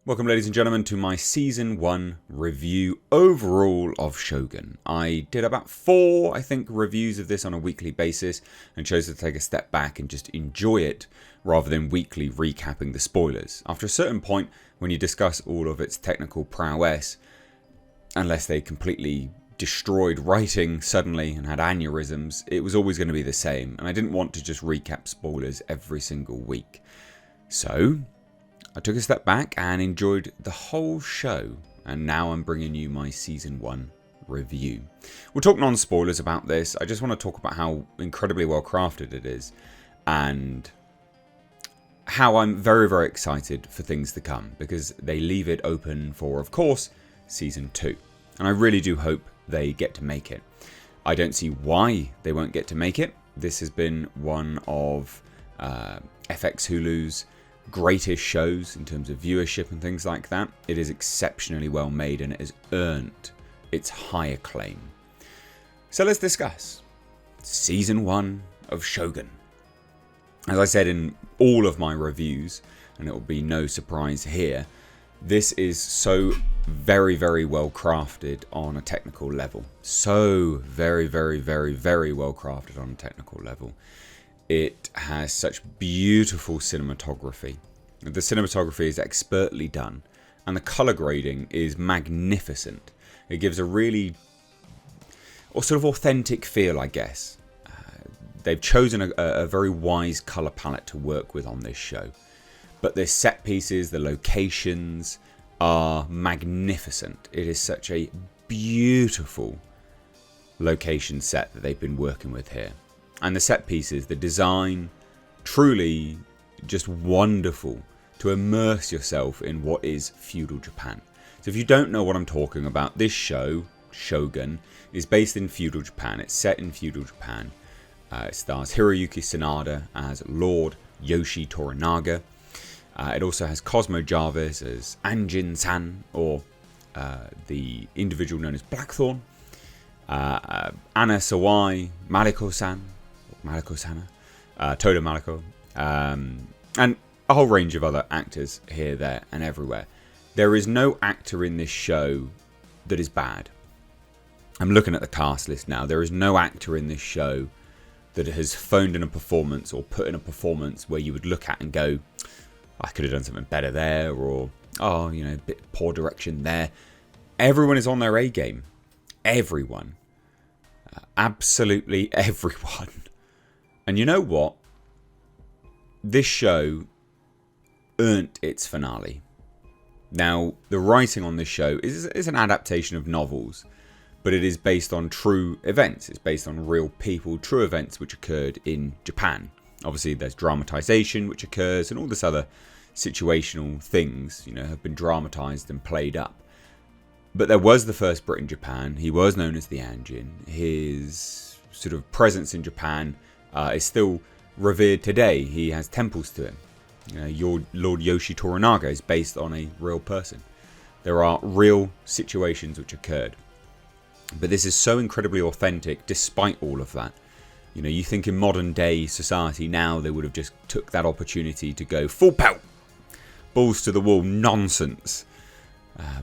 Welcome, ladies and gentlemen, to my Season 1 review overall of Shogun. I did about 4, reviews of this on a weekly basis and chose to take a step back and just enjoy it rather than weekly recapping the spoilers. After a certain point, when you discuss all of its technical prowess, unless they completely destroyed writing suddenly and had aneurysms, it was always going to be the same, and I didn't want to just recap spoilers every single week. So I took a step back and enjoyed the whole show, and now I'm bringing you my Season 1 review. We'll talk non-spoilers about this. I just want to talk about how incredibly well crafted it is, and how I'm very, very excited for things to come, because they leave it open for, of course, Season 2. And I really do hope they get to make it. I don't see why they won't get to make it. This has been one of FX Hulu's greatest shows in terms of viewership and things like that. It is exceptionally well made and it has earned its high acclaim. So let's discuss Season 1 of Shogun. As I said in all of my reviews, and it will be no surprise here, this is so very, very well crafted on a technical level. So very, very, very, very well crafted on a technical level. It has such beautiful cinematography. The cinematography is expertly done, and the colour grading is magnificent. It gives a really, or sort of authentic feel, I guess. They've chosen a very wise colour palette to work with on this show. But the set pieces, the locations are magnificent. It is such a beautiful location set that they've been working with here. And the set pieces, the design, truly just wonderful to immerse yourself in what is feudal Japan. So if you don't know what I'm talking about, this show, Shogun, is based in feudal Japan. It's set in feudal Japan. It stars Hiroyuki Sanada as Lord Yoshi Toranaga. It also has Cosmo Jarvis as Anjin-san, or the individual known as Blackthorn. Anna Sawai, Maliko-san, Todo Maliko, and a whole range of other actors here, there, and everywhere. There is no actor in this show that is bad. I'm looking at the cast list now. There is no actor in this show that has phoned in a performance or put in a performance where you would look at and go, I could have done something better there, or, oh, you know, a bit poor direction there. Everyone is on their A game. Everyone. Absolutely everyone. And you know what? This show earned its finale. Now, the writing on this show is an adaptation of novels, but it is based on true events. It's based on real people, true events which occurred in Japan. Obviously, there's dramatization which occurs, and all this other situational things, you know, have been dramatized and played up. But there was the first Brit in Japan. He was known as the Anjin. His sort of presence in Japan is still revered today. He has temples to him. You know, your Lord Yoshi Toranaga is based on a real person. There are real situations which occurred. But this is so incredibly authentic despite all of that. You know, you think in modern day society now, they would have just took that opportunity to go full pelt, balls to the wall nonsense.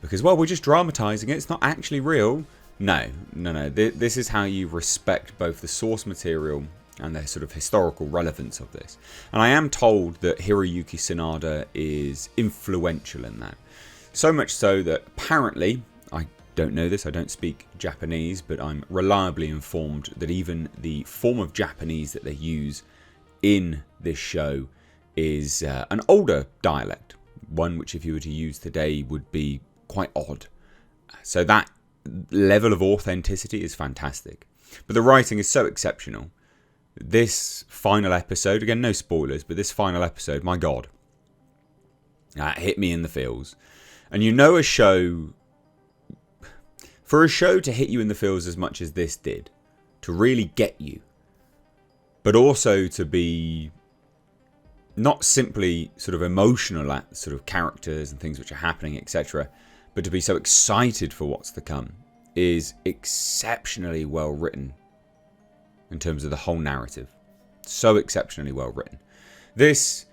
Because, well, we're just dramatising it. It's not actually real. No. This is how you respect both the source material and the sort of historical relevance of this. And I am told that Hiroyuki Sanada is influential in that. So much so that apparently, I don't know this, I don't speak Japanese, but I'm reliably informed that even the form of Japanese that they use in this show is an older dialect. One which, if you were to use today, would be quite odd. So that level of authenticity is fantastic. But the writing is so exceptional. This final episode, again, no spoilers, but this final episode, my God, hit me in the feels. And you know, for a show to hit you in the feels as much as this did, to really get you, but also to be not simply sort of emotional at sort of characters and things which are happening, etc., but to be so excited for what's to come, is exceptionally well written in terms of the whole narrative. So exceptionally well written. This,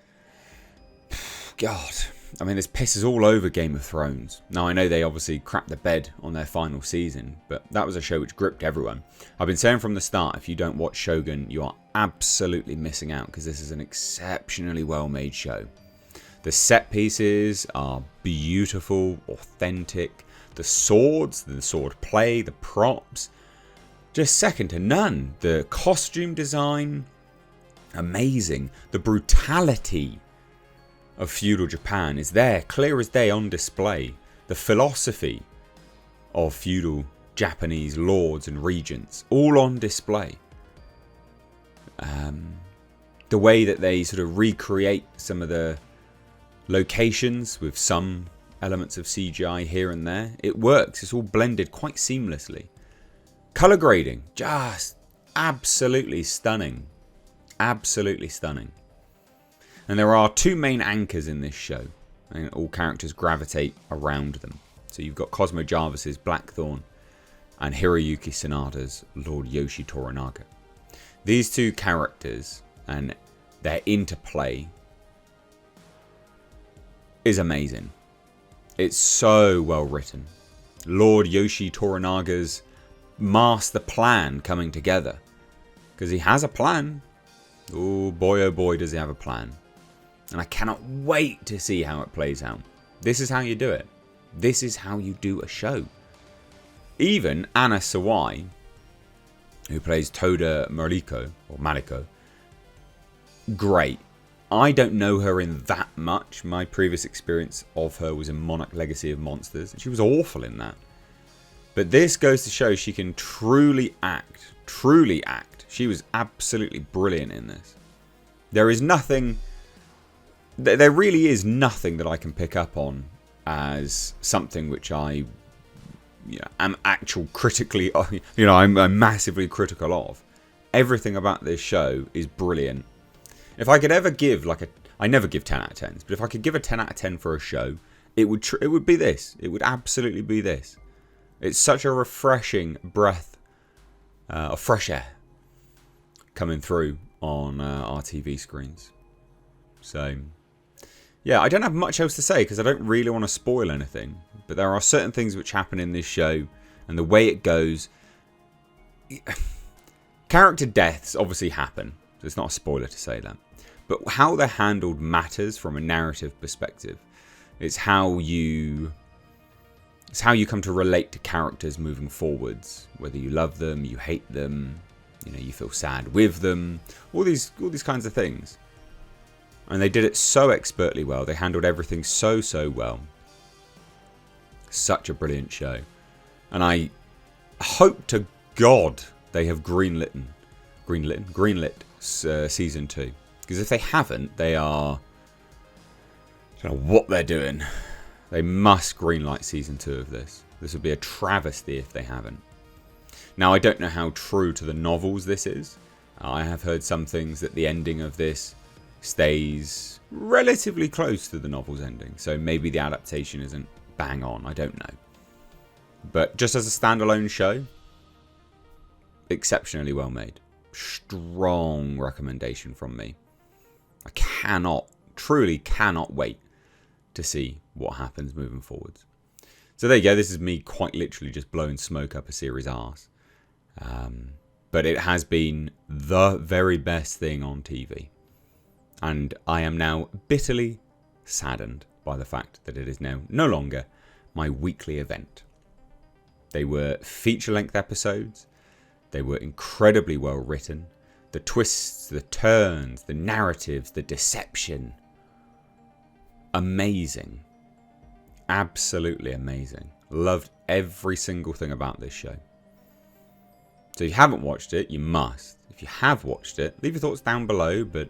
God, I mean, this pisses all over Game of Thrones. Now, I know they obviously crapped the bed on their final season, but that was a show which gripped everyone. I've been saying from the start, if you don't watch Shogun, you are absolutely missing out, because this is an exceptionally well-made show. The set pieces are beautiful, authentic. The swords, the sword play, the props, just second to none. The costume design, amazing. The brutality of feudal Japan is there, clear as day, on display. The philosophy of feudal Japanese lords and regents, all on display. The way that they sort of recreate some of the locations with some elements of CGI here and there, it works. It's all blended quite seamlessly. Colour grading, just absolutely stunning. Absolutely stunning. And there are two main anchors in this show, and all characters gravitate around them. So you've got Cosmo Jarvis's Blackthorn and Hiroyuki Sanada's Lord Yoshi Toranaga. These two characters and their interplay is amazing. It's so well written. Lord Yoshi Toranaga's master plan coming together. Because he has a plan. Oh boy, does he have a plan. And I cannot wait to see how it plays out. This is how you do it. This is how you do a show. Even Anna Sawai, who plays Toda Mariko, great. I don't know her in that much. My previous experience of her was in Monarch Legacy of Monsters, and she was awful in that. But this goes to show she can truly act. Truly act. She was absolutely brilliant in this. There is nothing... There really is nothing that I can pick up on as something which I am critically... I'm massively critical of. Everything about this show is brilliant. If I could ever give I never give 10 out of 10s, but if I could give a 10 out of 10 for a show, it would be this. It would absolutely be this. It's such a refreshing breath of fresh air coming through on our TV screens. So, yeah, I don't have much else to say because I don't really want to spoil anything. But there are certain things which happen in this show and the way it goes. Character deaths obviously happen. So it's not a spoiler to say that. But how they're handled matters from a narrative perspective. It's how you come to relate to characters moving forwards. Whether you love them, you hate them, you feel sad with them. All these kinds of things. And they did it so expertly well. They handled everything so well. Such a brilliant show. And I hope to God they have greenlit season 2. Because if they haven't, they are... I don't know what they're doing. They must greenlight season 2 of this. This would be a travesty if they haven't. Now, I don't know how true to the novels this is. I have heard some things that the ending of this stays relatively close to the novel's ending. So maybe the adaptation isn't bang on. I don't know. But just as a standalone show, exceptionally well made. Strong recommendation from me. I truly cannot wait to see what happens moving forwards. So there you go. This is me quite literally just blowing smoke up a series arse. But it has been the very best thing on TV. And I am now bitterly saddened by the fact that it is now no longer my weekly event. They were feature-length episodes. They were incredibly well written. The twists, the turns, the narratives, the deception. Amazing. Absolutely amazing. Loved every single thing about this show. So if you haven't watched it, you must. If you have watched it, leave your thoughts down below, but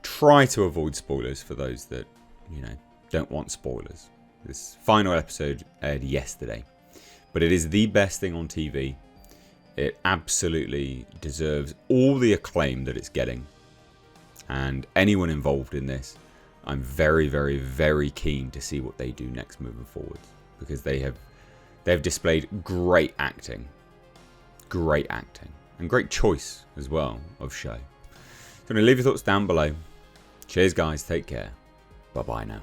try to avoid spoilers for those that, don't want spoilers. This final episode aired yesterday. But it is the best thing on TV. It absolutely deserves all the acclaim that it's getting. And anyone involved in this, I'm very, very, very keen to see what they do next moving forwards. Because they have displayed great acting. Great acting. And great choice as well of show. So I'm going to leave your thoughts down below. Cheers guys, take care. Bye bye now.